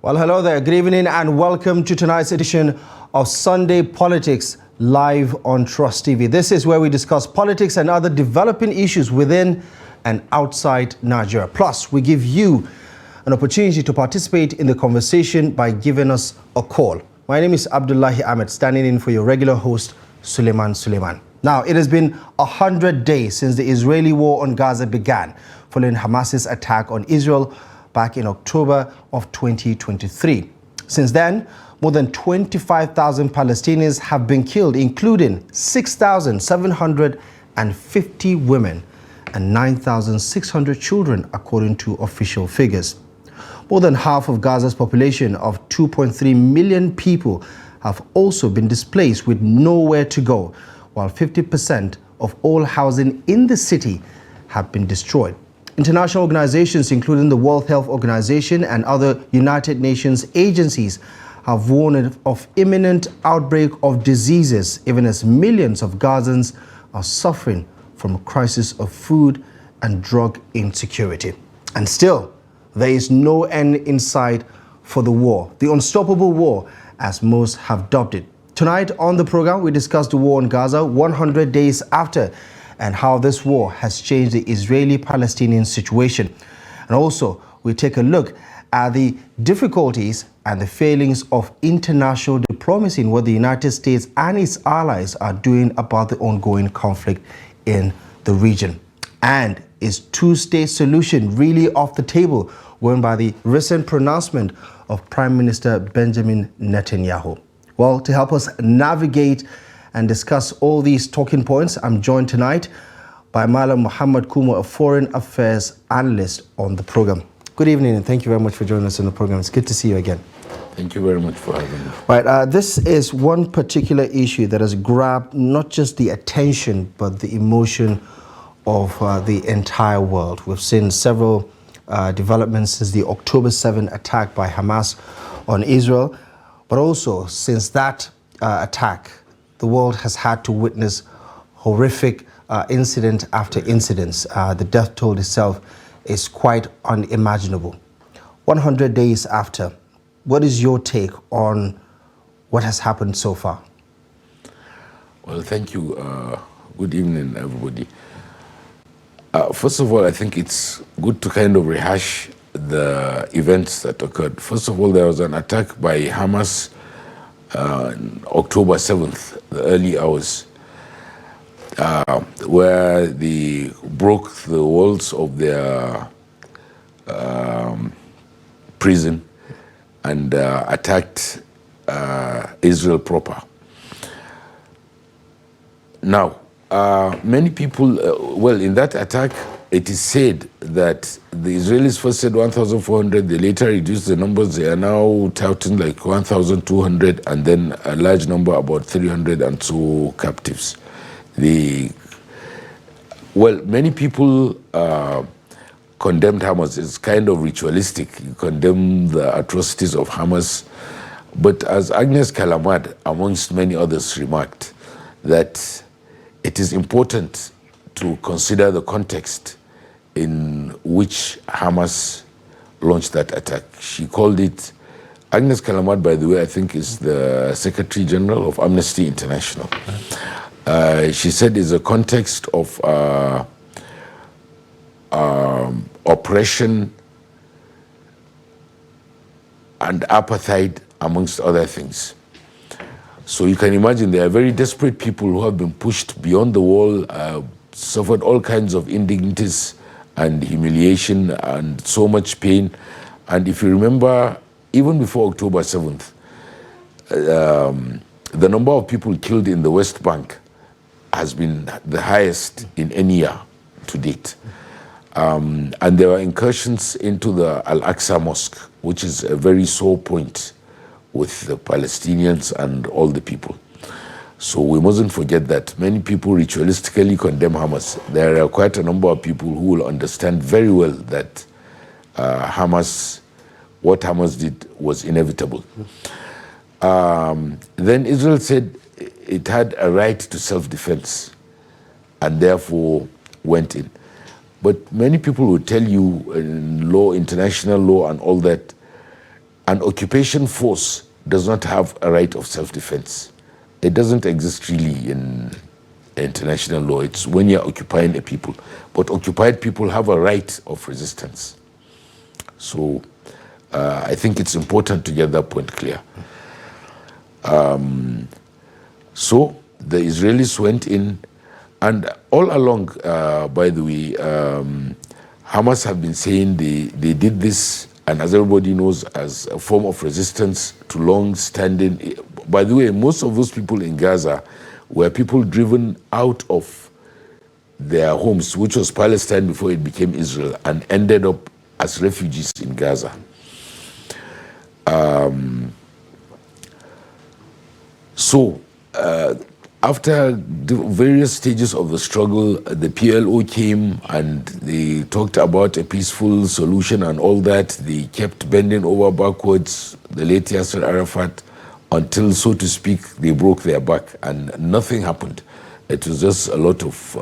Well, hello there. Good evening and welcome to tonight's edition of Sunday Politics live on Trust TV. This is where we discuss politics and other developing issues within and outside Nigeria. Plus, we give you an opportunity to participate in the conversation by giving us a call. My name is Abdullahi Ahmed, standing in for your regular host, Suleiman. Now, it has been 100 days since the Israeli war on Gaza began, following Hamas's attack on Israel back in October of 2023. Since then, more than 25,000 Palestinians have been killed, including 6,750 women and 9,600 children, according to official figures. More than half of Gaza's population of 2.3 million people have also been displaced with nowhere to go, while 50% of all housing in the city have been destroyed. International organizations, including the World Health Organization and other United Nations agencies, have warned of imminent outbreak of diseases, even as millions of Gazans are suffering from a crisis of food and drug insecurity. And still, there is no end in sight for the war, the unstoppable war, as most have dubbed it. Tonight on the program, we discuss the war in Gaza 100 days after, and how this war has changed the Israeli-Palestinian situation. And also, we take a look at the difficulties and the failings of international diplomacy in what the United States and its allies are doing about the ongoing conflict in the region. And is two-state solution really off the table, going by the recent pronouncement of Prime Minister Benjamin Netanyahu? Well, to help us navigate and discuss all these talking points, I'm joined tonight by Malam Muhammad Kumo, a foreign affairs analyst on the program. Good evening, and thank you very much for joining us on the program. It's good to see you again. Thank you very much for having me. Right, this is one particular issue that has grabbed not just the attention, but the emotion of the entire world. We've seen several developments since the October 7 attack by Hamas on Israel, but also since that attack, the world has had to witness horrific incident after incidents. The death toll itself is quite unimaginable. 100 days after, what is your take on what has happened so far? Well, thank you. Good evening, everybody. First of all, I think it's good to kind of rehash the events that occurred. First of all, there was an attack by Hamas on October 7th, the early hours, where they broke the walls of their prison and attacked Israel proper. Now, many people, well, in that attack, it is said that the Israelis first said 1,400, they later reduced the numbers. They are now touting like 1,200, and then a large number, about 300 and so captives. Well, many people condemned Hamas. It's kind of ritualistic. You condemn the atrocities of Hamas. But as Agnes Kalamad, amongst many others, remarked, that it is important to consider the context in which Hamas launched that attack. She called it, Agnes Kalamad, by the way, I think is the Secretary General of Amnesty International. She said it's a context of oppression and apartheid, amongst other things. So you can imagine there are very desperate people who have been pushed beyond the wall, suffered all kinds of indignities and humiliation and so much pain. And if you remember, even before October 7th, the number of people killed in the West Bank has been the highest in any year to date. And there were incursions into the Al-Aqsa Mosque, which is a very sore point with the Palestinians and all the people. So we mustn't forget that many people ritualistically condemn Hamas. There are quite a number of people who will understand very well that what Hamas did was inevitable. Then Israel said it had a right to self-defense and therefore went in. But many people will tell you in law, international law and all that, an occupation force does not have a right of self-defense. It doesn't exist really in international law. It's when you're occupying a people. But occupied people have a right of resistance. So I think it's important to get that point clear. So the Israelis went in, and all along, by the way, Hamas have been saying they did this, and as everybody knows, as a form of resistance to long-standing. By the way, most of those people in Gaza were people driven out of their homes, which was Palestine before it became Israel, and ended up as refugees in Gaza. After the various stages of the struggle, the PLO came and they talked about a peaceful solution and all that. They kept bending over backwards, the late Yasser Arafat, until, so to speak, they broke their back and nothing happened. It was just a lot of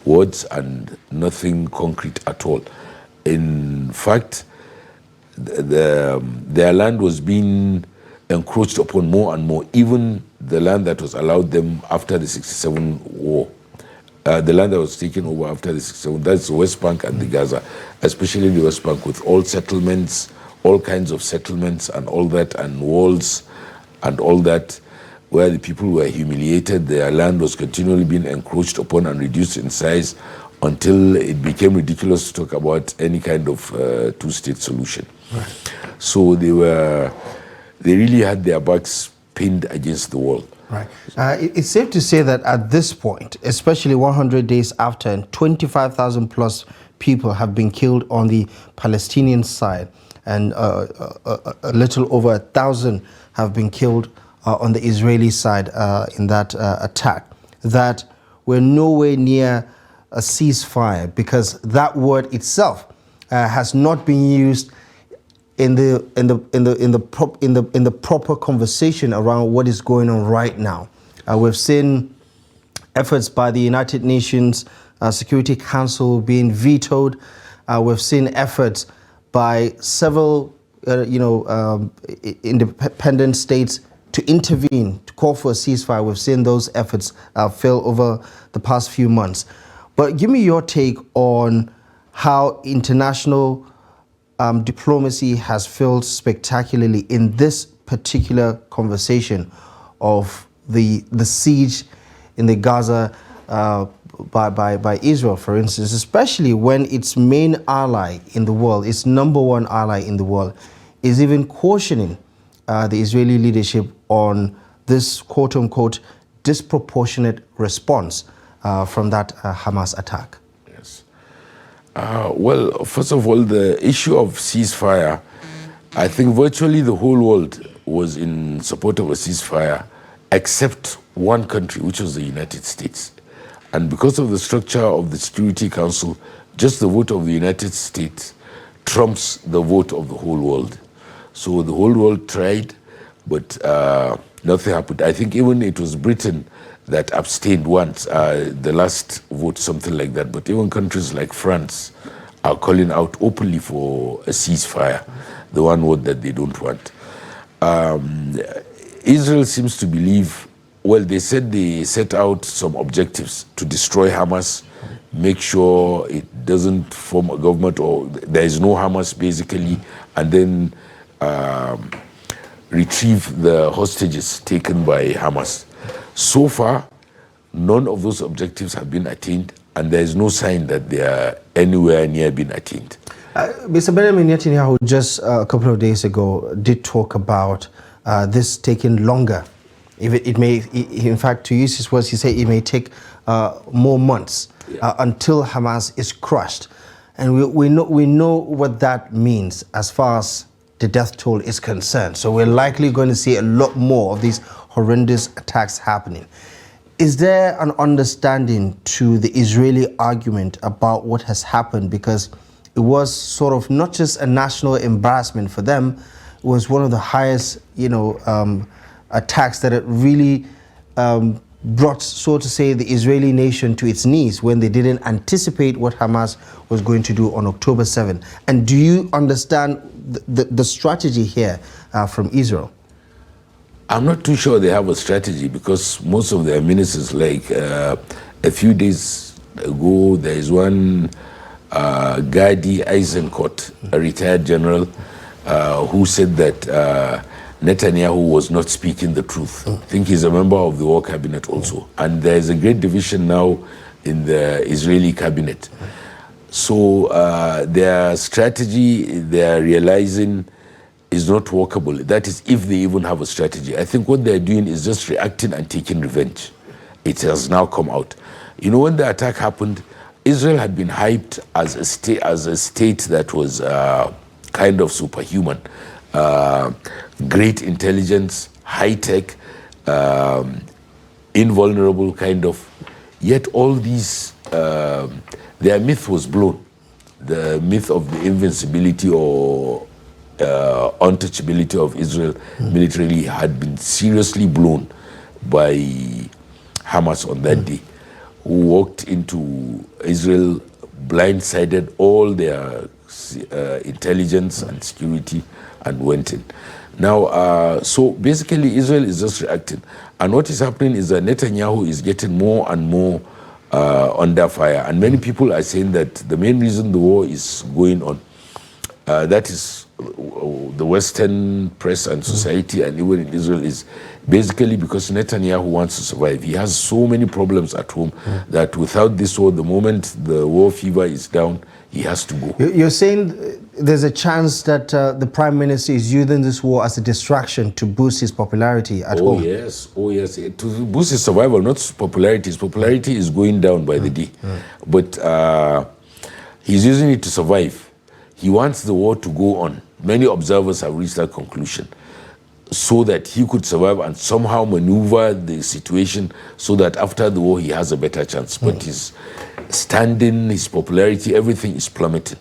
words and nothing concrete at all. In fact, their land was being encroached upon more and more, even the land that was allowed them after the 67 war. The land that was taken over after the 67, that's the West Bank and the Gaza, especially the West Bank, with all settlements, all kinds of settlements and all that, and walls and all that, where the people were humiliated. Their land was continually being encroached upon and reduced in size until it became ridiculous to talk about any kind of two-state solution. Right. So they really had their backs pinned against the wall. Right. It's safe to say that at this point, especially 100 days after, and 25,000 plus people have been killed on the Palestinian side, and a little over 1,000 have been killed on the Israeli side in that attack, that we're nowhere near a ceasefire, because that word itself has not been used in the proper conversation around what is going on right now. We've seen efforts by the United Nations Security Council being vetoed. We've seen efforts by several independent states to intervene, to call for a ceasefire. We've seen those efforts fail over the past few months. But give me your take on how international diplomacy has failed spectacularly in this particular conversation of the siege in the Gaza by Israel, for instance, especially when its main ally in the world, its number one ally in the world, is even cautioning the Israeli leadership on this quote-unquote disproportionate response from that Hamas attack. Well, first of all, the issue of ceasefire, I think virtually the whole world was in support of a ceasefire, except one country, which was the United States. And because of the structure of the Security Council, just the vote of the United States trumps the vote of the whole world. So the whole world tried, but nothing happened. I think even it was Britain that abstained once, the last vote, something like that. But even countries like France are calling out openly for a ceasefire, the one word that they don't want. Israel seems to believe, well, they said they set out some objectives to destroy Hamas, make sure it doesn't form a government, or there is no Hamas basically, and then retrieve the hostages taken by Hamas. So far, none of those objectives have been attained, and there is no sign that they are anywhere near being attained. Mr. Benjamin Netanyahu just a couple of days ago did talk about this taking longer. It may, in fact, to use his words, he said it may take more months until Hamas is crushed. And we know what that means as far as the death toll is concerned. So we're likely going to see a lot more of these horrendous attacks happening. Is there an understanding to the Israeli argument about what has happened? Because it was sort of not just a national embarrassment for them, it was one of the highest, attacks that it really brought, so to say, the Israeli nation to its knees when they didn't anticipate what Hamas was going to do on October 7. And do you understand the strategy here from Israel? I'm not too sure they have a strategy, because most of their ministers, like a few days ago, there is one Gadi Eisenkot, a retired general, who said that Netanyahu was not speaking the truth. I think he's a member of the war cabinet also. And there's a great division now in the Israeli cabinet. So their strategy, they're realizing, is not workable. That is, if they even have a strategy. I think what they're doing is just reacting and taking revenge. It has now come out. You know, when the attack happened, Israel had been hyped as a state that was kind of superhuman. Great intelligence, high tech, invulnerable kind of. Yet all these, their myth was blown. The myth of the invincibility or untouchability of Israel militarily had been seriously blown by Hamas on that day, who walked into Israel, blindsided all their intelligence and security, and went in. Now, so basically Israel is just reacting. And what is happening is that Netanyahu is getting more and more under fire. And many people are saying that the main reason the war is going on, that is the Western press and society and even in Israel, is basically because Netanyahu wants to survive. He has so many problems at home that without this war, the moment the war fever is down, he has to go. You're saying there's a chance that the Prime Minister is using this war as a distraction to boost his popularity at home? Oh yes, to boost his survival, not his popularity. His popularity is going down by the day. But he's using it to survive. He wants the war to go on. Many observers have reached that conclusion, so that he could survive and somehow maneuver the situation so that after the war he has a better chance. But his standing, his popularity, everything is plummeting.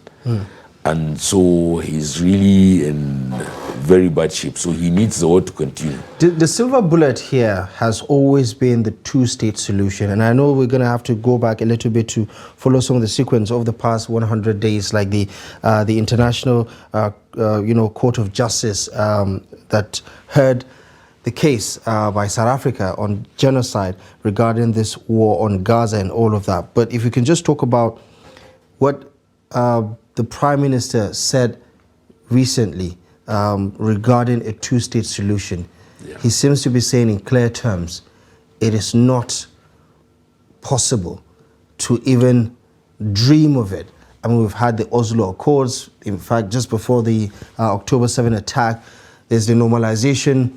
And so he's really in very bad shape. So he needs the war to continue. The silver bullet here has always been the two-state solution. And I know we're going to have to go back a little bit to follow some of the sequence of the past 100 days, like the International Court of Justice that heard the case by South Africa on genocide regarding this war on Gaza and all of that. But if you can just talk about what the Prime Minister said recently regarding a two-state solution. Yeah. He seems to be saying in clear terms, it is not possible to even dream of it. I mean, we've had the Oslo Accords. In fact, just before the October 7 attack, there's the normalization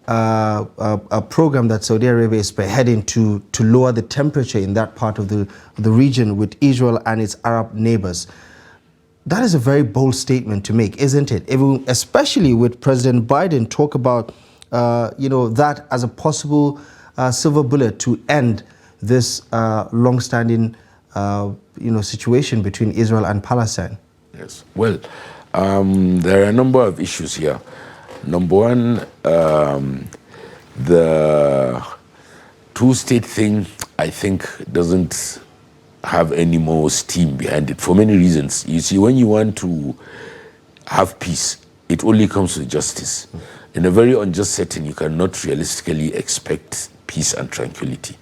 a program that Saudi Arabia is spearheading to lower the temperature in that part of the region with Israel and its Arab neighbors. That is a very bold statement to make, isn't it? Especially with President Biden talk about, that as a possible silver bullet to end this long-standing, situation between Israel and Palestine. Yes. Well, there are a number of issues here. Number one, the two-state thing, I think, doesn't have any more steam behind it for many reasons. You see, when you want to have peace, it only comes with justice. In a very unjust setting, you cannot realistically expect peace and tranquility.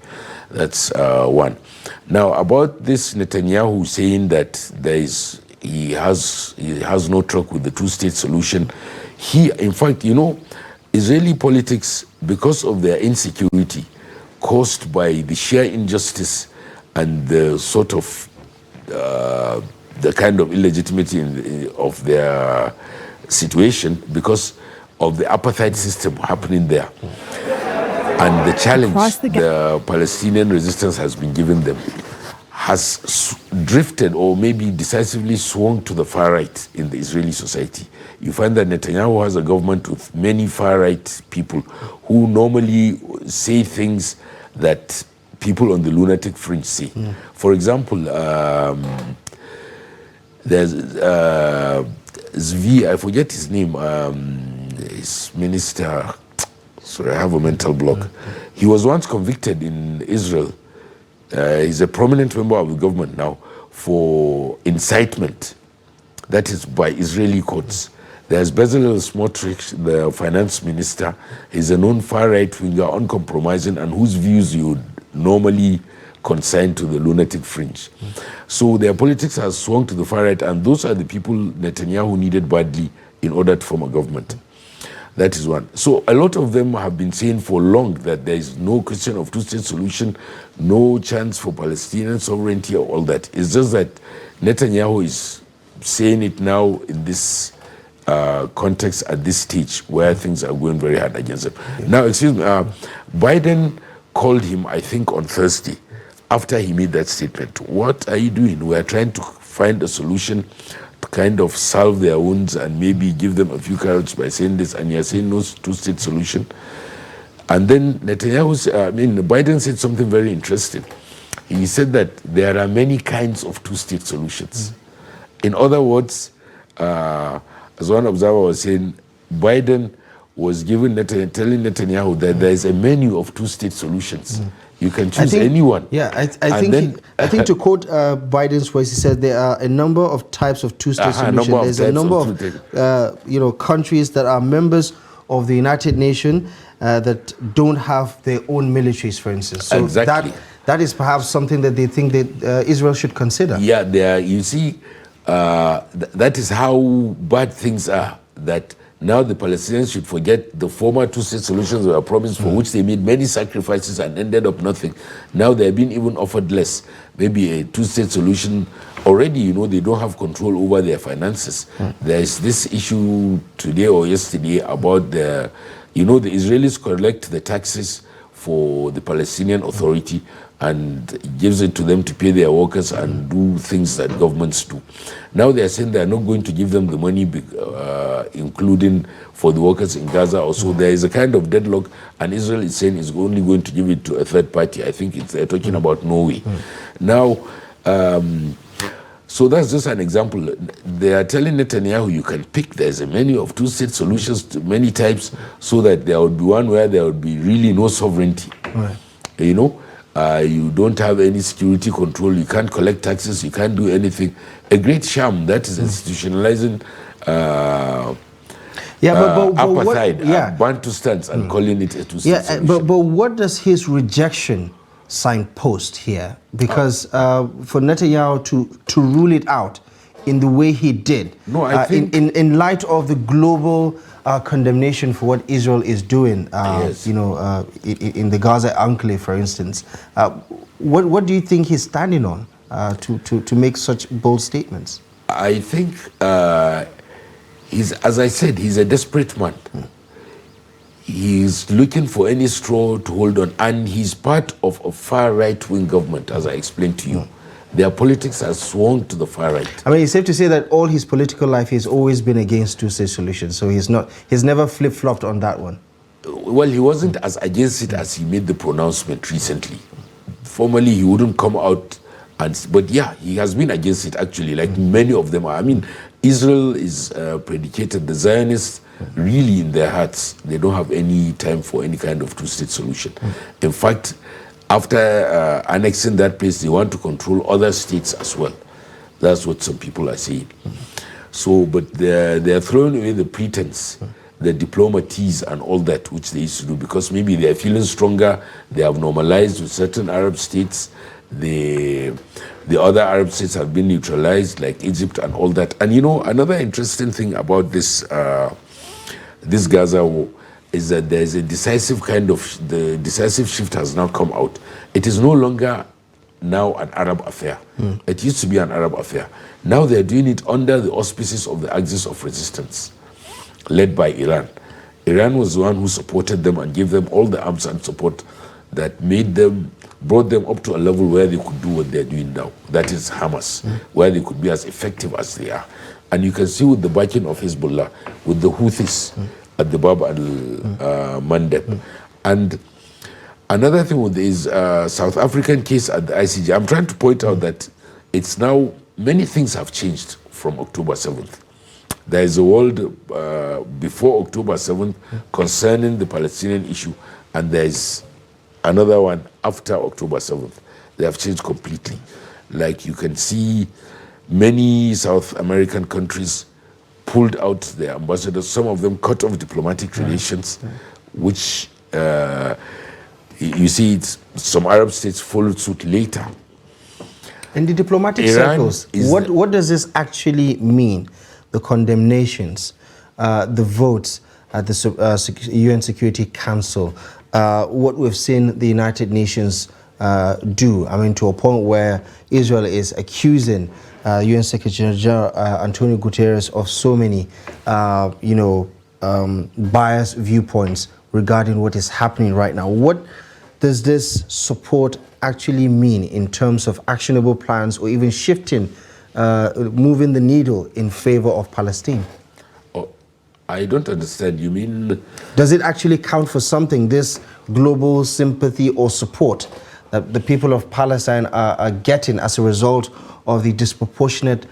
That's one. Now, about this Netanyahu saying that he has no truck with the two-state solution, in fact, Israeli politics, because of their insecurity caused by the sheer injustice and the sort of the kind of illegitimacy of their situation, because of the apartheid system happening there, and the challenge the Palestinian resistance has been given them, has drifted or maybe decisively swung to the far right in the Israeli society. You find that Netanyahu has a government with many far right people who normally say things that people on the lunatic fringe say. For example, there's Zvi, I forget his name, his minister, Sorry, I have a mental block. He was once convicted in Israel. He's a prominent member of the government now for incitement. That is by Israeli courts. There's Bezalel Smotrich, the finance minister. He's a known far-right winger, uncompromising, and whose views you would normally consign to the lunatic fringe. So their politics has swung to the far right, and those are the people Netanyahu needed badly in order to form a government. That is one. So a lot of them have been saying for long that there is no question of two-state solution, no chance for Palestinian sovereignty or all that. It's just that Netanyahu is saying it now in this context at this stage where things are going very hard against him. Now, excuse me, Biden called him, I think, on Thursday after he made that statement. What are you doing? We are trying to find a solution to kind of salve their wounds and maybe give them a few carrots by saying this, and you're saying no two-state solution. And then Biden said something very interesting. He said that there are many kinds of two-state solutions. In other words, as one observer was saying, Biden was telling Netanyahu that there is a menu of two-state solutions. You can choose anyone. Yeah, I think to quote Biden's voice, he said there are a number of types of two-state solutions. There's a number of countries that are members of the United Nations that don't have their own militaries, for instance. So exactly. that is perhaps something that they think that Israel should consider. Yeah, you see, that is how bad things are. That now the Palestinians should forget the former two-state solutions were promised, for which they made many sacrifices and ended up nothing. Now they're being even offered less. Maybe a two-state solution. Already, they don't have control over their finances. There is this issue today or yesterday about the Israelis collect the taxes for the Palestinian Authority and gives it to them to pay their workers and do things that governments do. Now they are saying they are not going to give them the money, including for the workers in Gaza. Also, there is a kind of deadlock, and Israel is saying it's only going to give it to a third party. I think they're talking about Norway. Now, so that's just an example. They are telling Netanyahu you can pick. There's a menu of two-state solutions, to many types, so that there would be one where there would be really no sovereignty. Right. You don't have any security control. You can't collect taxes. You can't do anything. A great sham that is institutionalizing apartheid, Bantustans, and calling it a two-state solution. But what does his rejection signpost here? Because for Netanyahu to rule it out in the way he did, I think in light of the global condemnation for what Israel is doing, in the Gaza enclave, for instance, what do you think he's standing on to make such bold statements? I think as I said, he's a desperate man. He's looking for any straw to hold on, and he's part of a far right-wing government, as I explained to you. Their politics has swung to the far right. I mean, it's safe to say that all his political life he's always been against two-state solutions, so he's never flip-flopped on that one. Well, he wasn't as against it as he made the pronouncement recently. Formally, he wouldn't come out, but yeah, he has been against it actually, like many of them are. I mean, Israel is predicated, the Zionists, really in their hearts, they don't have any time for any kind of two-state solution. In fact, after annexing that place, they want to control other states as well. That's what some people are saying. So, but they're throwing away the pretense, the diplomacies and all that, which they used to do, because maybe they're feeling stronger, they have normalized with certain Arab states, the other Arab states have been neutralized, like Egypt and all that. And another interesting thing about this Gaza war is that there's a decisive the decisive shift has now come out. It is no longer now an Arab affair. It used to be an Arab affair. Now they're doing it under the auspices of the Axis of Resistance, led by Iran. Iran was the one who supported them and gave them all the arms and support that brought them up to a level where they could do what they're doing now. That is Hamas, where they could be as effective as they are. And you can see with the backing of Hezbollah, with the Houthis at the Bab al-Mandeb. And another thing with this South African case at the ICJ, I'm trying to point out that it's now, many things have changed from October 7th. There is a world before October 7th concerning the Palestinian issue, and there is another one after October 7th. They have changed completely. Like you can see, many South American countries pulled out their ambassadors. Some of them cut off diplomatic relations, which you see some Arab states followed suit later. In the diplomatic circles, what does this actually mean? The condemnations, the votes at the UN Security Council, what we've seen the United Nations do. I mean, to a point where Israel is accusing UN Secretary General Antonio Guterres of so many, biased viewpoints regarding what is happening right now. What does this support actually mean in terms of actionable plans or even shifting, moving the needle in favor of Palestine? Oh, I don't understand. You mean... Does it actually count for something, this global sympathy or support that the people of Palestine are getting as a result of the disproportionate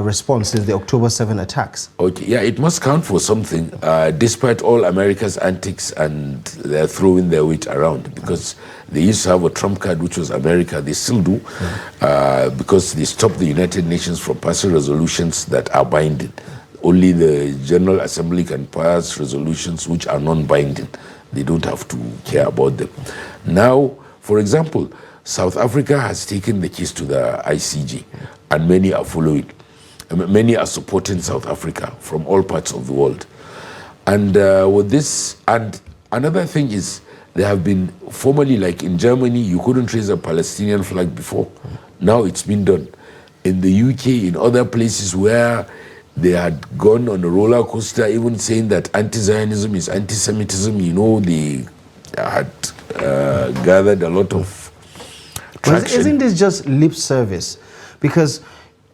response since the October 7 attacks? Okay, yeah, it must count for something, despite all America's antics, and they're throwing their weight around, because they used to have a trump card, which was America. They still do, because they stopped the United Nations from passing resolutions that are binding. Only the General Assembly can pass resolutions which are non-binding. They don't have to care about them. Now, for example, South Africa has taken the case to the ICJ, and many are following. Many are supporting South Africa from all parts of the world. And with this, and another thing is, there have been formally, like in Germany, you couldn't raise a Palestinian flag before. Now it's been done. In the UK, in other places where they had gone on a roller coaster, even saying that anti-Zionism is anti-Semitism, they had gathered a lot of traction. Isn't this just lip service? Because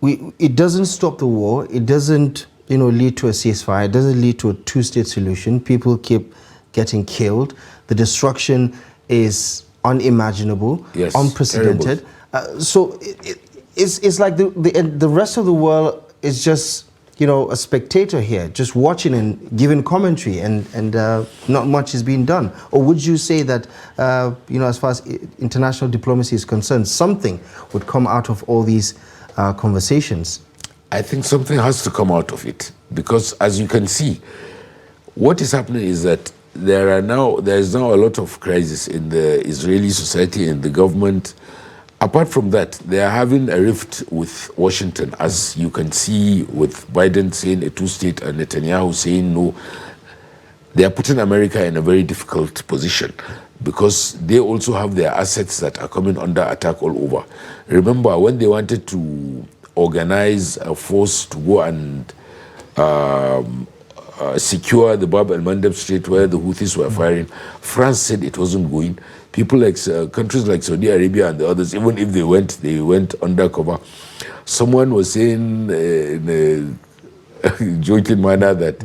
it doesn't stop the war, it doesn't lead to a ceasefire, it doesn't lead to a two-state solution. People keep getting killed. The destruction is unimaginable, yes, unprecedented. So it's like the rest of the world is just a spectator here, just watching and giving commentary, and not much is being done. Or would you say that as far as international diplomacy is concerned, something would come out of all these conversations? I think something has to come out of it, because as you can see, what is happening is that there is now a lot of crisis in the Israeli society and the government. Apart from that, they are having a rift with Washington, as you can see, with Biden saying a two-state and Netanyahu saying no. They are putting America in a very difficult position, because they also have their assets that are coming under attack all over. Remember, when they wanted to organize a force to go and secure the Bab el-Mandeb Strait where the Houthis were firing, France said it wasn't going. People like countries like Saudi Arabia and the others, even if they went undercover. Someone was saying in a joking manner that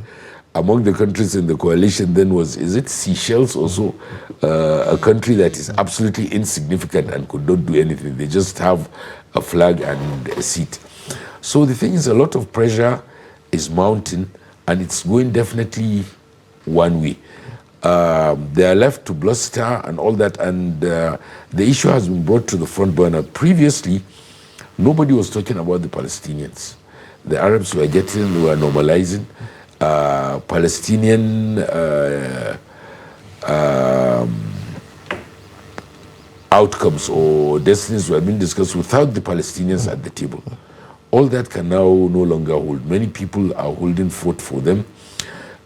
among the countries in the coalition then is it Seychelles also, a country that is absolutely insignificant and could not do anything. They just have a flag and a seat. So the thing is, a lot of pressure is mounting, and it's going definitely one way. They are left to bluster and all that, and the issue has been brought to the front burner. Previously, nobody was talking about the Palestinians. The Arabs were normalizing. Palestinian outcomes or destinies were being discussed without the Palestinians at the table. All that can now no longer hold. Many people are holding forth for them.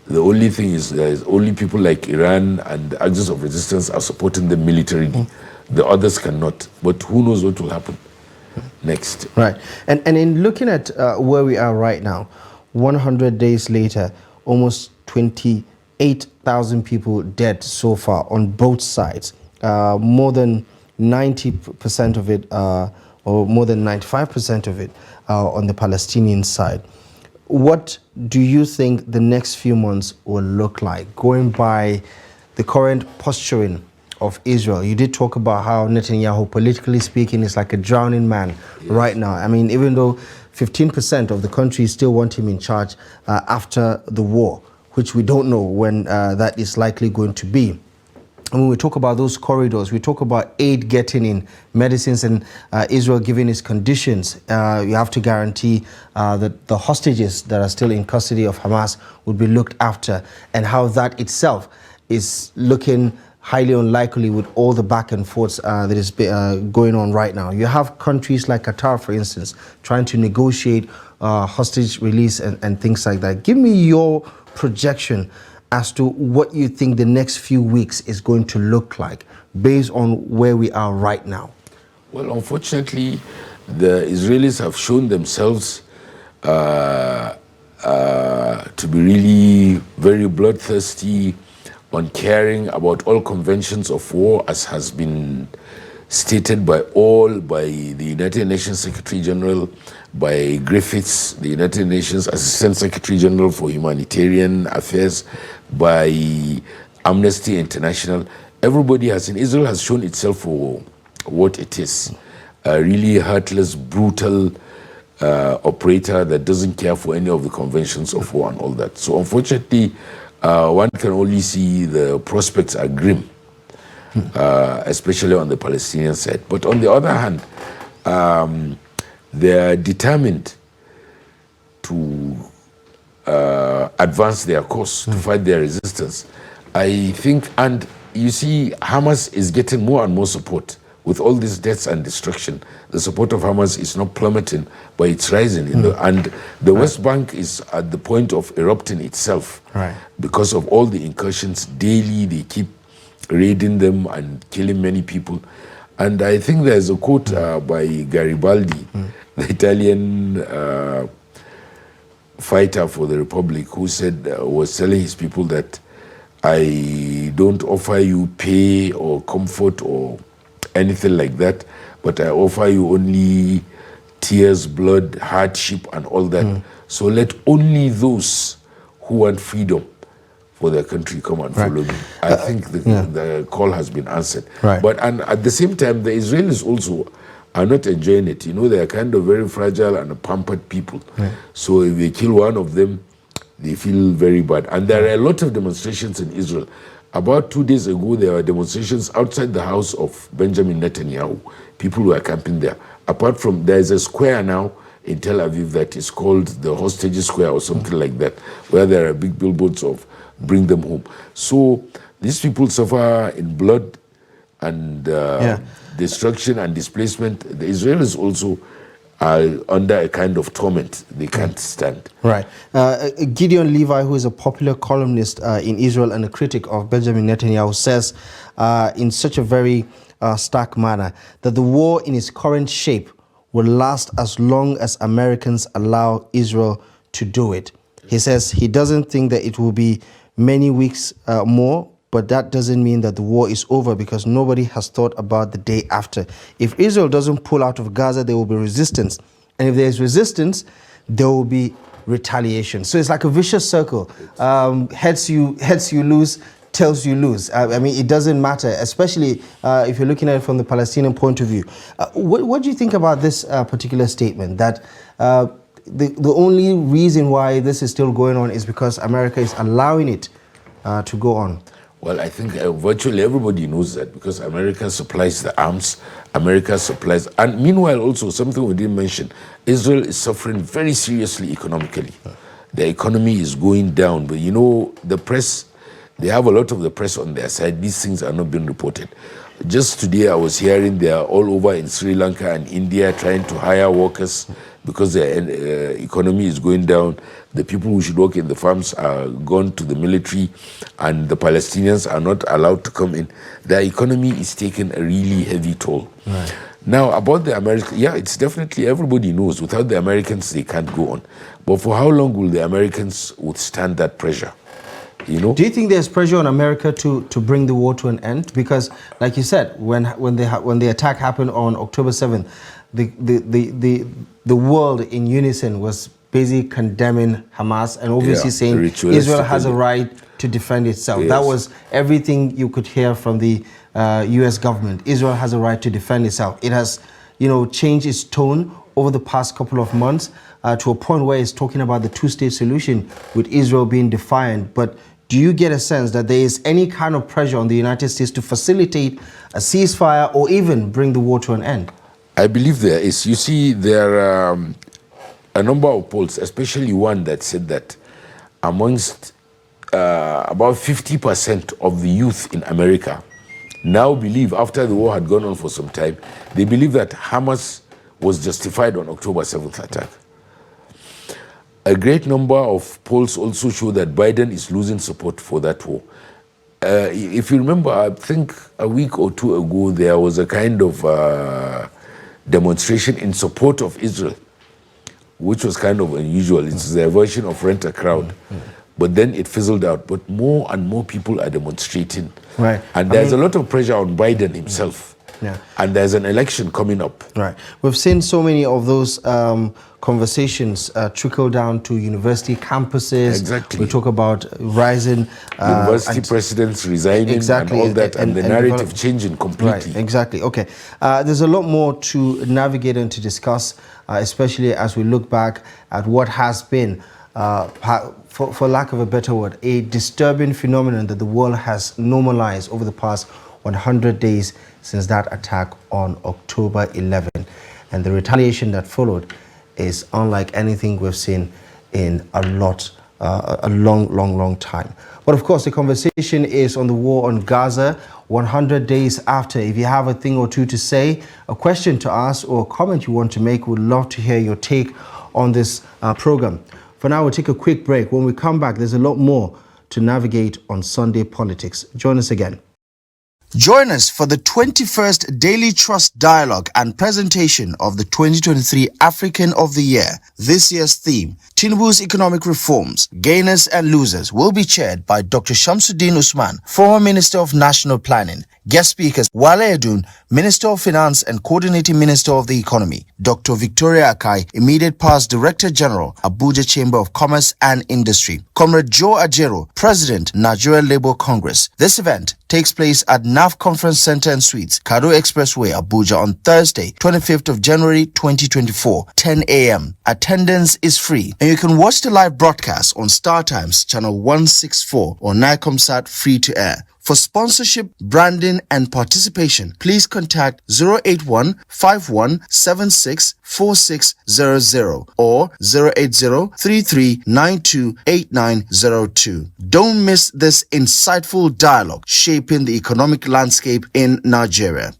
The only thing is there's only people like Iran and the Axis of Resistance are supporting them militarily. The others cannot. But who knows what will happen next. Right. And in looking at where we are right now, 100 days later, almost 28,000 people dead so far on both sides. More than 90% of it, or more than 95% of it, on the Palestinian side. What do you think the next few months will look like, going by the current posturing of Israel? You did talk about how Netanyahu, politically speaking, is like a drowning man right now. I mean, even though 15% of the country still want him in charge after the war, which we don't know when that is likely going to be. And when we talk about those corridors, we talk about aid getting in, medicines, and Israel giving its conditions. You have to guarantee that the hostages that are still in custody of Hamas would be looked after, and how that itself is looking highly unlikely with all the back and forths that is going on right now. You have countries like Qatar, for instance, trying to negotiate hostage release and things like that. Give me your projection as to what you think the next few weeks is going to look like based on where we are right now. Well, unfortunately, the Israelis have shown themselves to be really very bloodthirsty, uncaring about all conventions of war, as has been stated by the United Nations Secretary General, by Griffiths, the United Nations Assistant Secretary General for Humanitarian Affairs, by Amnesty International. Everybody Israel has shown itself for what it is, a really heartless, brutal operator that doesn't care for any of the conventions of war and all that. So unfortunately, one can only see the prospects are grim, especially on the Palestinian side. But on the other hand, they are determined to advance their cause, to fight their resistance. I think, and you see, Hamas is getting more and more support. With all these deaths and destruction, the support of Hamas is not plummeting, but it's rising. And the West Bank is at the point of erupting itself because of all the incursions. Daily, they keep raiding them and killing many people. And I think there's a quote by Garibaldi, the Italian fighter for the Republic, who said, was telling his people that I don't offer you pay or comfort or anything like that, but I offer you only tears, blood, hardship, and all that. So let only those who want freedom for their country come and follow me. I think the call has been answered. But and at the same time, the Israelis also are not enjoying it. You know, they are kind of very fragile and pampered people. So if they kill one of them, they feel very bad. And there are a lot of demonstrations in Israel. About 2 days ago, there were demonstrations outside the house of Benjamin Netanyahu. People were camping there. Apart from, there is a square now in Tel Aviv that is called the Hostage Square or something like that, where there are big billboards of bring them home. So these people suffer in blood and destruction and displacement. The Israelis also are under a kind of torment they can't stand. Gideon Levi, who is a popular columnist in Israel and a critic of Benjamin Netanyahu, says in such a very stark manner that the war in its current shape will last as long as Americans allow Israel to do it. He says he doesn't think that it will be many weeks more, but that doesn't mean that the war is over, because nobody has thought about the day after. If Israel doesn't pull out of Gaza, there will be resistance. And if there's resistance, there will be retaliation. So it's like a vicious circle. Heads you lose, tails you lose. I mean, it doesn't matter, especially if you're looking at it from the Palestinian point of view. What do you think about this particular statement, that the only reason why this is still going on is because America is allowing it to go on? Well, I think virtually everybody knows that, because America supplies the arms, America supplies, and meanwhile also, something we didn't mention, Israel is suffering very seriously economically. The economy is going down, but you know, the press, they have a lot of the press on their side. These things are not being reported. Just today I was hearing they are all over in Sri Lanka and India trying to hire workers because their economy is going down. The people who should work in the farms are gone to the military, and the Palestinians are not allowed to come in. Their economy is taking a really heavy toll. Now, about the Americans, yeah, it's definitely, everybody knows, without the Americans, they can't go on. But for how long will the Americans withstand that pressure? You know? Do you think there's pressure on America to bring the war to an end? Because, like you said, when the attack happened on October 7th, the world in unison was basically condemning Hamas and obviously saying Israel has a right to defend itself. That was everything you could hear from the U.S. government. Israel has a right to defend itself. It has, you know, changed its tone over the past couple of months to a point where it's talking about the two-state solution with Israel being defiant. But do you get a sense that there is any kind of pressure on the United States to facilitate a ceasefire or even bring the war to an end? I believe there is. You see, there are a number of polls, especially one that said that amongst about 50% of the youth in America now believe, after the war had gone on for some time, they believe that Hamas was justified on October 7th attack. A great number of polls also show that Biden is losing support for that war. If you remember, I think a week or two ago, there was a kind of demonstration in support of Israel, which was kind of unusual. It's their version of rent a crowd. But then it fizzled out. But more and more people are demonstrating. Right. And there's a lot of pressure on Biden himself. Yeah. And there's an election coming up. Right. We've seen so many of those conversations trickle down to university campuses. Exactly. We talk about rising university presidents resigning and all that, and the narrative changing completely. Right, exactly. Okay. There's a lot more to navigate and to discuss, especially as we look back at what has been, for lack of a better word, a disturbing phenomenon that the world has normalized over the past 100 days since that attack on October 11. And the retaliation that followed is unlike anything we've seen in a long time. But of course, the conversation is on the war on Gaza 100 days after. If you have a thing or two to say, a question to ask, or a comment you want to make, we'd love to hear your take on this program. For now, we'll take a quick break. When we come back, there's a lot more to navigate on Sunday Politics. Join us again. Join us for the 21st Daily Trust Dialogue and presentation of the 2023 African of the Year. This year's theme, Tinubu's Economic Reforms, Gainers and Losers, will be chaired by Dr. Shamsuddin Usman, former Minister of National Planning. Guest speakers, Wale Edun, Minister of Finance and Coordinating Minister of the Economy. Dr. Victoria Akai, Immediate Past Director General, Abuja Chamber of Commerce and Industry. Comrade Joe Ajero, President, Nigerian Labour Congress. This event takes place at NAF Conference Center and Suites, Kado Expressway, Abuja on Thursday, 25th of January 2024, 10 a.m. Attendance is free, and you can watch the live broadcast on Star Times Channel 164 or Nicomsat free to air. For sponsorship, branding, and participation, please contact 081 5176 4600 or 080 3392 8902. Don't miss this insightful dialogue shaping the economic landscape in Nigeria.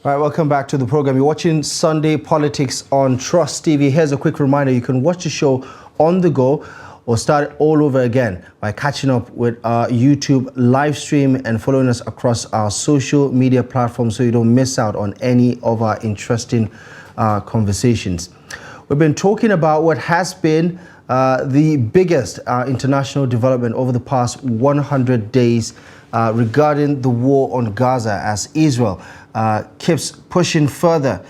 All right, welcome back to the program. You're watching Sunday Politics on Trust TV. Here's a quick reminder. You can watch the show on the go or start all over again by catching up with our YouTube live stream and following us across our social media platforms so you don't miss out on any of our interesting conversations. We've been talking about what has been the biggest international development over the past 100 days regarding the war on Gaza, as Israel keeps pushing further,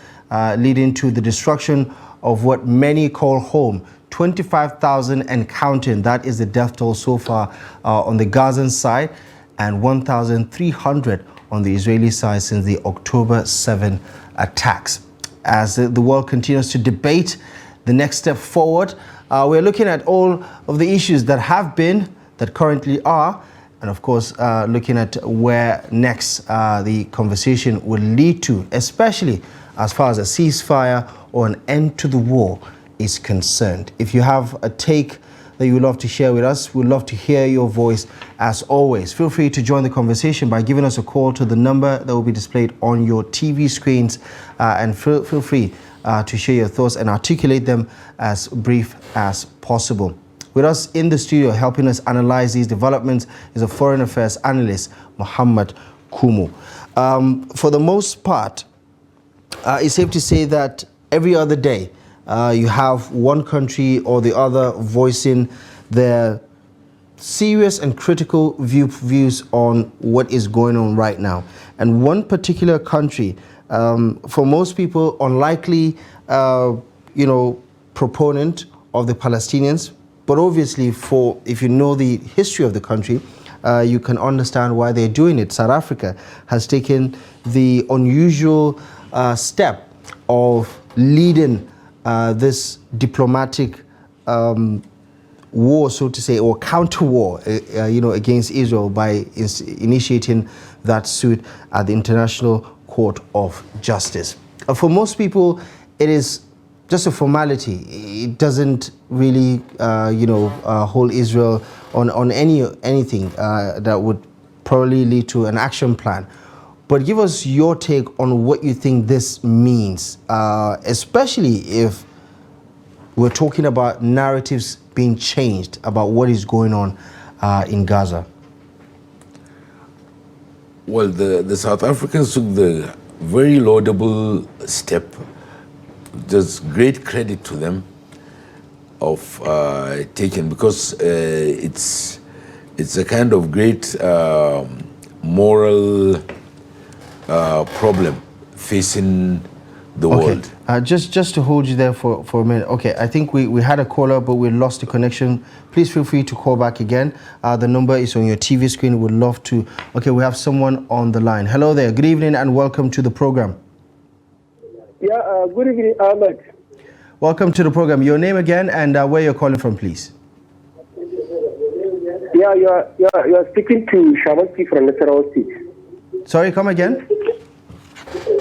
leading to the destruction of what many call home. 25,000 and counting. That is the death toll so far on the Gazan side, and 1,300 on the Israeli side since the October 7 attacks. As the world continues to debate the next step forward, we're looking at all of the issues that have been, that currently are, and of course looking at where next the conversation will lead to, especially as far as a ceasefire or an end to the war is concerned. If you have a take that you would love to share with us, we'd love to hear your voice as always. Feel free to join the conversation by giving us a call to the number that will be displayed on your TV screens, and feel free to share your thoughts and articulate them as brief as possible. With us in the studio helping us analyze these developments is a foreign affairs analyst, Muhammad Kumu. For the most part, it's safe to say that every other day, you have one country or the other voicing their serious and critical views on what is going on right now. And one particular country, for most people, unlikely, proponent of the Palestinians, but obviously if you know the history of the country, you can understand why they're doing it. South Africa has taken the unusual step of leading this diplomatic war, so to say, or counter war, against Israel by initiating that suit at the International Court of Justice. For most people, it is just a formality. It doesn't really, hold Israel on anything that would probably lead to an action plan. But give us your take on what you think this means, especially if we're talking about narratives being changed about what is going on in Gaza. Well, the South Africans took the very laudable step. There's great credit to them of taking, because it's a kind of great moral problem facing the world. Just to hold you there for a minute. Okay, I think we had a caller, but we lost the connection. Please feel free to call back again. The number is on your TV screen. We'd love to. Okay, we have someone on the line. Hello there. Good evening and welcome to the program. Yeah, good evening, Ahmed. Welcome to the program. Your name again and where you're calling from, please. Yeah, you're speaking to Shamaki from Nasarawa State. Sorry, come again?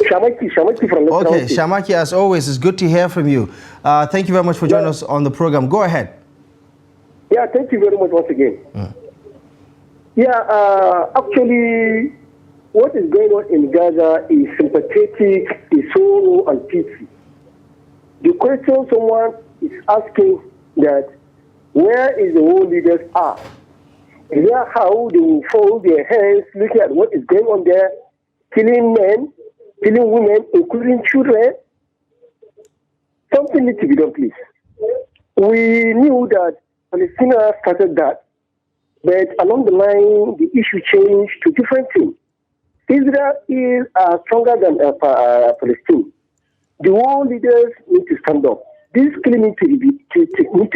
Shamaki from Nasarawa Okay, State. Shamaki, as always, it's good to hear from you. Thank you very much for joining us on the program. Go ahead. Yeah, thank you very much once again. Yeah, actually, what is going on in Gaza is sympathetic, is sorrow and pity. The question someone is asking that where is the world leaders are? And yeah, how they will fold their hands looking at what is going on there, killing men, killing women, including children. Something needs to be done, please. We knew that Palestine started that, but along the line, the issue changed to different things. Israel is stronger than Palestine. The world leaders need to stand up. This killing need to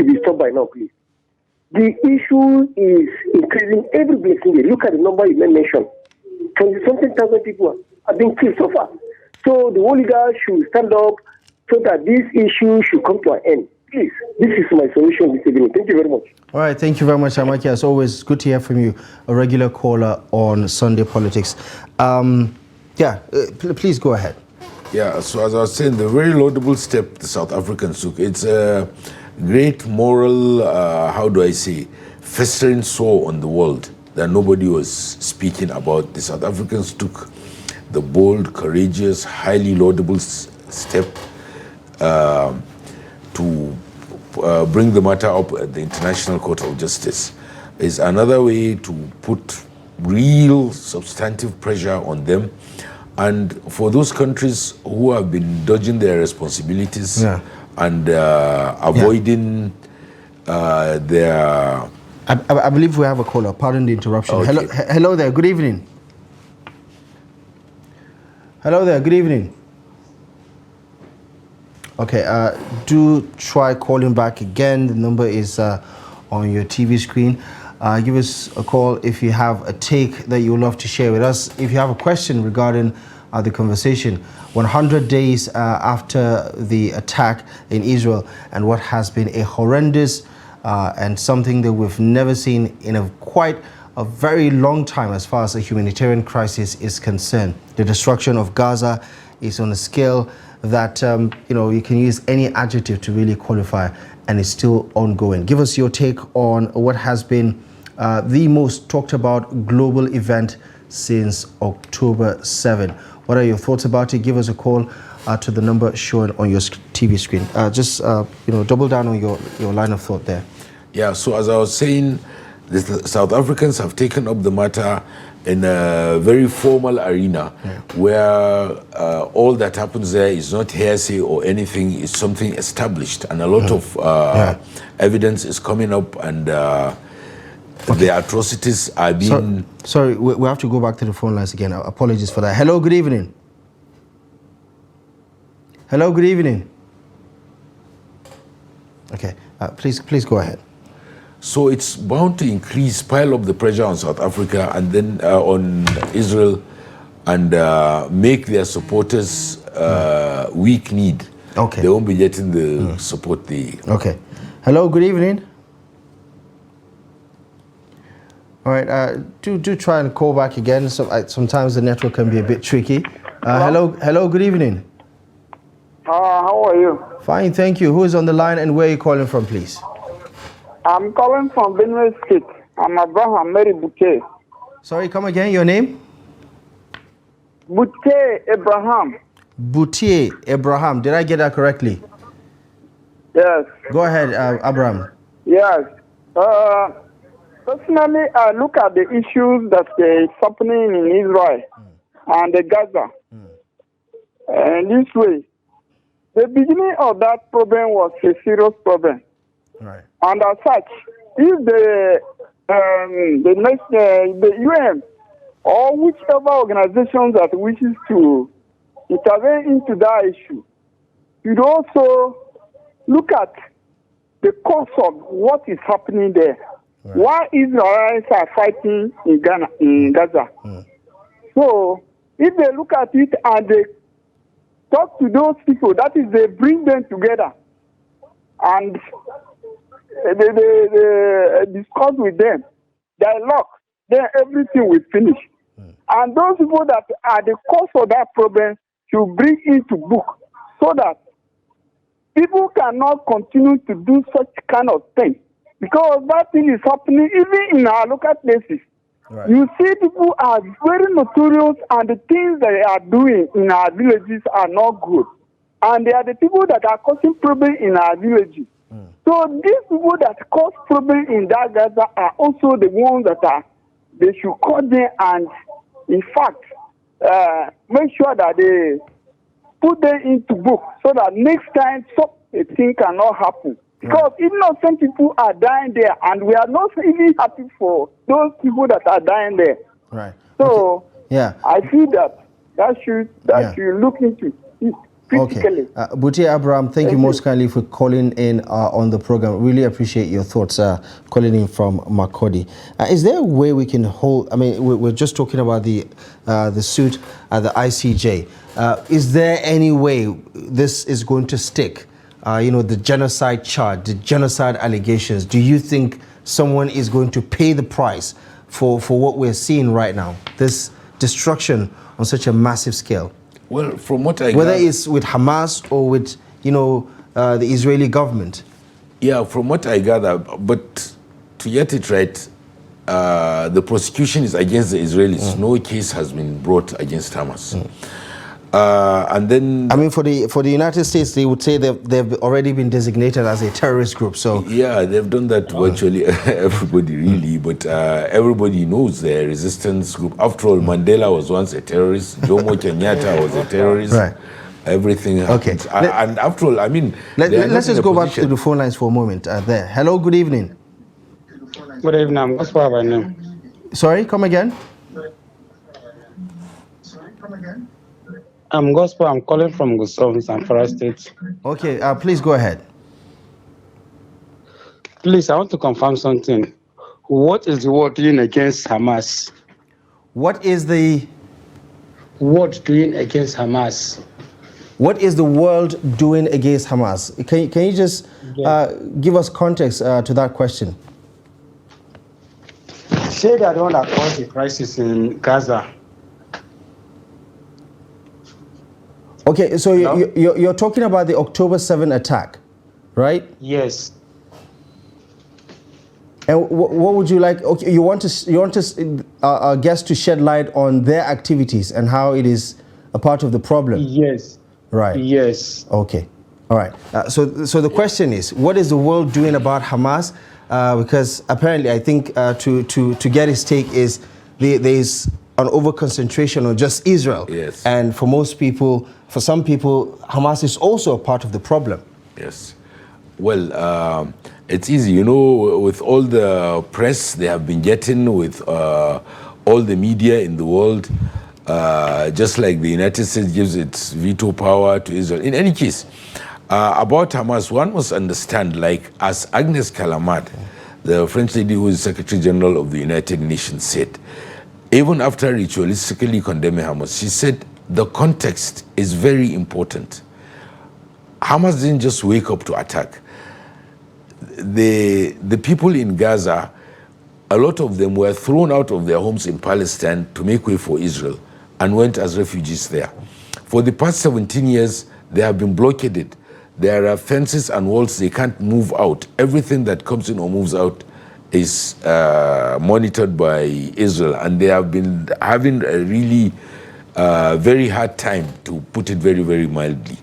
be stopped by now, please. The issue is increasing every blessing day. Look at the number you mentioned. 20-something thousand people have been killed so far. So the world leaders should stand up so that this issue should come to an end. Please, this is my solution this evening. Thank you very much. All right, thank you very much, Amaki. As always, good to hear from you, a regular caller on Sunday Politics. Please go ahead. Yeah, so as I was saying, the very laudable step the South Africans took, it's a great moral, festering sore on the world that nobody was speaking about. The South Africans took the bold, courageous, highly laudable step to bring the matter up at the International Court of Justice. Is another way to put real substantive pressure on them. And for those countries who have been dodging their responsibilities and avoiding their... I believe we have a caller. Pardon the interruption. Okay. Hello there. Good evening. Hello there. Good evening. Okay, do try calling back again. The number is on your TV screen. Give us a call if you have a take that you would love to share with us. If you have a question regarding the conversation, 100 days after the attack in Israel and what has been a horrendous and something that we've never seen in quite a very long time as far as the humanitarian crisis is concerned. The destruction of Gaza is on a scale that you can use any adjective to really qualify, and it's still ongoing. Give us your take on what has been the most talked about global event since October 7. What are your thoughts about it? Give us a call to the number shown on your TV screen. Just double down on your line of thought there. Yeah, so as I was saying, the South Africans have taken up the matter in a very formal arena where all that happens there is not hearsay or anything, it's something established, and a lot of evidence is coming up, and the atrocities are being... Sorry, we have to go back to the phone lines again. Apologies for that. Hello, good evening. Hello, good evening. Okay, please go ahead. So it's bound to pile up the pressure on South Africa and then on Israel, and make their supporters weak need, Okay. they won't be getting the support they... Okay. Hello, good evening. All right, do try and call back again. So sometimes the network can be a bit tricky. Hello, good evening. How are you? Fine, thank you. Who is on the line and where are you calling from, please? I'm calling from Benue State. I'm Abraham Mary Bouquet. Sorry, come again, your name? Bouquet Abraham. Boutier Abraham. Did I get that correctly? Yes. Go ahead, Abraham. Yes. Personally, I look at the issues that is happening in Israel and Gaza. This way, the beginning of that problem was a serious problem. Right. And as such, if the UN or whichever organization that wishes to intervene into that issue should also look at the cause of what is happening there. Right. Why Israelites are fighting in Gaza. So, if they look at it and they talk to those people, that is, they bring them together and they discuss with them, dialogue, then everything will finish. And those people that are the cause of that problem should bring into book so that people cannot continue to do such kind of thing. Because that thing is happening even in our local places. Right. You see people are very notorious and the things they are doing in our villages are not good. And they are the people that are causing problems in our villages. So these people that cause problems in that Gaza are also the ones that they should call them and, in fact, make sure that they put them into book so that next time such a thing cannot happen. Because innocent people are dying there, and we are not even happy for those people that are dying there. Right. So, yeah, I feel that should look into it critically. Okay. Boutier Abraham, thank you most kindly for calling in on the program. Really appreciate your thoughts, calling in from Makodi. Is there a way we can hold, I mean, we're just talking about the suit at the ICJ. Is there any way this is going to stick? The genocide charge, the genocide allegations. Do you think someone is going to pay the price for what we're seeing right now? This destruction on such a massive scale? Well, from what I whether it's with Hamas or with, the Israeli government. Yeah, from what I gather, but to get it right, the prosecution is against the Israelis. No case has been brought against Hamas. And then, I mean, for the United States, they would say they've already been designated as a terrorist group. So yeah, they've done that virtually everybody really, but everybody knows their resistance group. After all, Mandela was once a terrorist. Jomo Kenyatta was a terrorist. Right. Everything happens. Okay. And after all, I mean, let's just go back to the phone lines for a moment. There. Hello. Good evening. Good evening. I'm Gospel by name. Sorry. Come again. I'm Gospel. I'm calling from Gusau, Zamfara State. Okay, please go ahead. Please, I want to confirm something. What is the world doing against Hamas? What is the world doing against Hamas? What is the world doing against Hamas? Can you just give us context to that question? Say that one that caused the crisis in Gaza. Okay, so you're talking about the October 7 attack, right? Yes. And what would you like? Okay, you want our guests to shed light on their activities and how it is a part of the problem. Yes. Right. Yes. Okay. All right. So the question is, what is the world doing about Hamas? Because apparently, I think to get his take is there is an over-concentration on just Israel. Yes. And for some people, Hamas is also a part of the problem. Yes. Well, it's easy, with all the press they have been getting, with all the media in the world, just like the United States gives its veto power to Israel. In any case, about Hamas, one must understand, like as Agnes Callamard, the French lady who is Secretary General of the United Nations, said, even after ritualistically condemning Hamas, she said the context is very important. Hamas didn't just wake up to attack. The people in Gaza, a lot of them were thrown out of their homes in Palestine to make way for Israel and went as refugees there. For the past 17 years, they have been blockaded. There are fences and walls, they can't move out. Everything that comes in or moves out is monitored by Israel, and they have been having a really very hard time, to put it very, very mildly.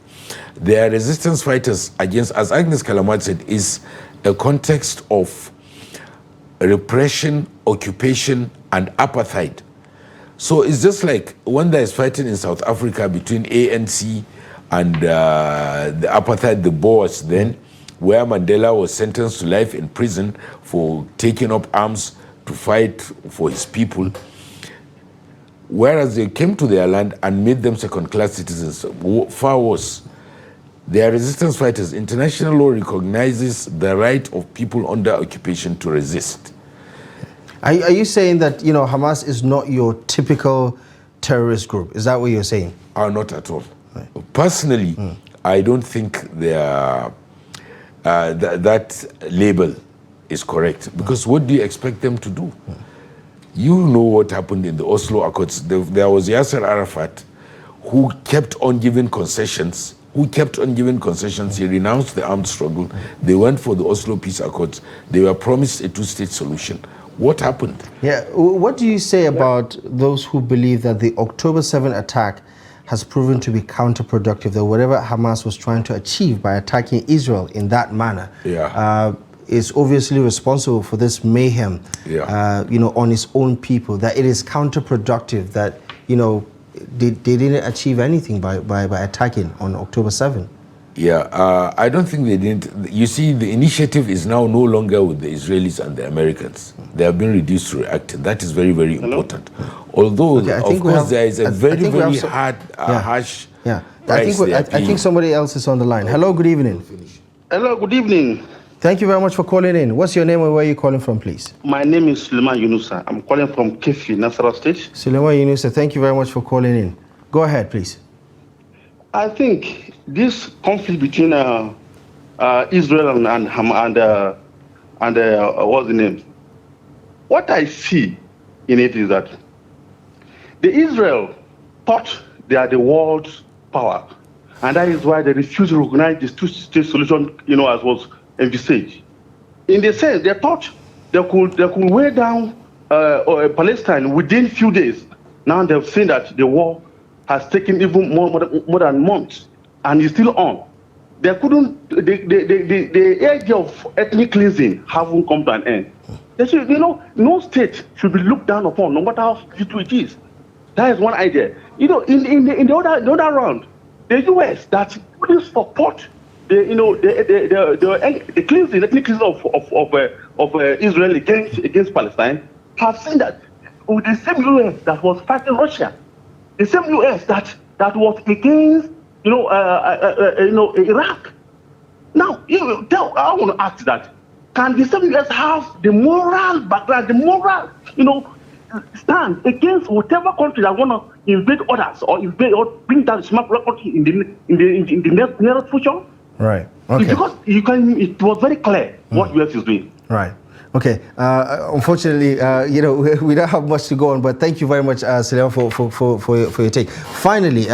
Their resistance fighters against, as Agnes Callamard said, is a context of repression, occupation, and apartheid. So it's just like when there is fighting in South Africa between ANC and the apartheid, the Boers then, where Mandela was sentenced to life in prison for taking up arms to fight for his people, whereas they came to their land and made them second-class citizens. Far worse. They are resistance fighters. International law recognizes the right of people under occupation to resist. Are you saying that, you know, Hamas is not your typical terrorist group? Is that what you're saying? Not at all. Right. Personally, I don't think they are, that label is correct. Because what do you expect them to do? You know what happened in the Oslo Accords. There was Yasser Arafat, who kept on giving concessions. He renounced the armed struggle. They went for the Oslo Peace Accords. They were promised a two-state solution. What happened? Yeah. What do you say about those who believe that the October 7 attack has proven to be counterproductive, that whatever Hamas was trying to achieve by attacking Israel in that manner is obviously responsible for this mayhem, you know, on its own people, that it is counterproductive, that, you know, they didn't achieve anything by attacking on October 7? Yeah, I don't think they didn't. You see, the initiative is now no longer with the Israelis and the Americans. They have been reduced to react. That is very, very important. Although, of course, there is a very, very harsh I think somebody else is on the line. Hello, good evening. Hello, good evening. Thank you very much for calling in. What's your name and where are you calling from, please? My name is Suleiman Yunusa. I'm calling from Kefi, Nasarawa State. Suleiman Yunusa, thank you very much for calling in. Go ahead, please. I think this conflict between Israel and what's the name? What I see in it is that the Israel thought they are the world's power, and that is why they refused to recognize this two-state solution, you know, as was envisaged. In the sense, they thought they could weigh down Palestine within few days. Now they've seen that the war has taken even more than months, and is still on. They couldn't. The idea of ethnic cleansing haven't come to an end. They should, you know, no state should be looked down upon, no matter how little it is. That is one idea. You know, in the other round, the U.S. that couldn't support the cleansing, ethnic cleansing of Israel against Palestine, have seen that with the same U.S. that was fighting Russia, the same U.S. that was against Iraq. Now, I want to ask that: can the same U.S. have the moral background, the moral, stand against whatever country that want to invade others or invade or bring down the smart country in the near future? Right. Okay. Because it was very clear what US is doing. Right. Okay. Unfortunately, we don't have much to go on, but thank you very much, Suleiman, for your take. Finally,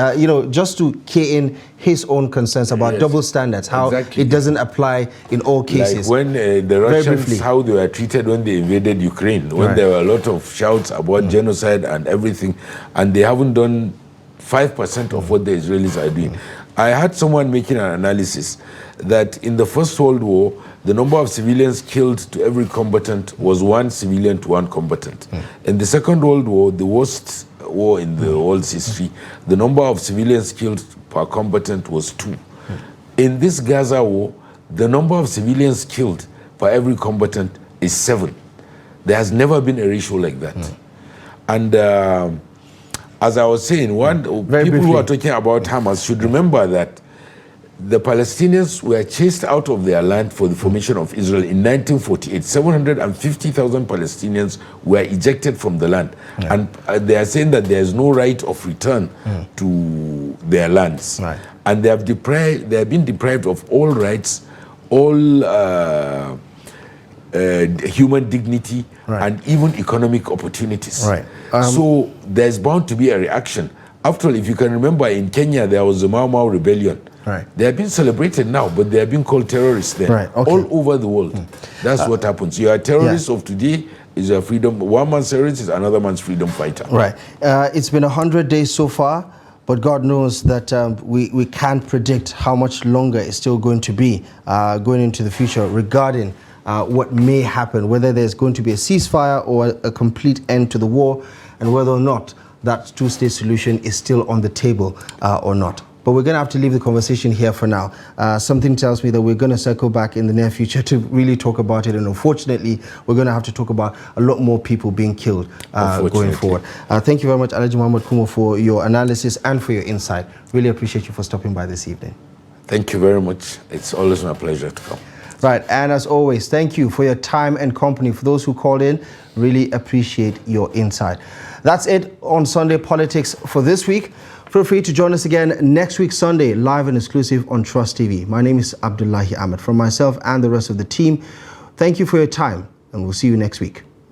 just to key in his own concerns about double standards, how it doesn't apply in all cases. Like when the Russians, how they were treated when they invaded Ukraine, when there were a lot of shouts about genocide and everything, and they haven't done 5% of what the Israelis are doing. I had someone making an analysis that in the First World War, the number of civilians killed to every combatant was 1 civilian to 1 combatant. In the Second World War, the worst war in the world's history, the number of civilians killed per combatant was 2. In this Gaza war, the number of civilians killed per every combatant is 7. There has never been a ratio like that. And as I was saying, people who are talking about Hamas should remember that The Palestinians were chased out of their land for the formation of Israel in 1948. 750,000 Palestinians were ejected from the land. Yeah. And they are saying that there is no right of return to their lands. Right. And they have been deprived of all rights, all human dignity, right. and even economic opportunities. Right. So there's bound to be a reaction. After all, if you can remember, in Kenya, there was the Mau Mau rebellion. Right. They have been celebrated now, but they have been called terrorists there. Right, okay. All over the world. That's what happens. You are a terrorist of today, is a freedom. One man's terrorist is another man's freedom fighter. Right. It's been 100 days so far, but God knows that we can't predict how much longer it's still going to be going into the future regarding what may happen, whether there's going to be a ceasefire or a complete end to the war, and whether or not that two-state solution is still on the table or not. But we're going to have to leave the conversation here for now. Something tells me that we're going to circle back in the near future to really talk about it. And unfortunately, we're going to have to talk about a lot more people being killed going forward. Thank you very much, Alhaji Muhammad Kumo, for your analysis and for your insight. Really appreciate you for stopping by this evening. Thank you very much. It's always my pleasure to come. Right, and as always, thank you for your time and company. For those who called in, really appreciate your insight. That's it on Sunday Politics for this week. Feel free to join us again next week, Sunday, live and exclusive on Trust TV. My name is Abdullahi Ahmed. From myself and the rest of the team, thank you for your time, and we'll see you next week.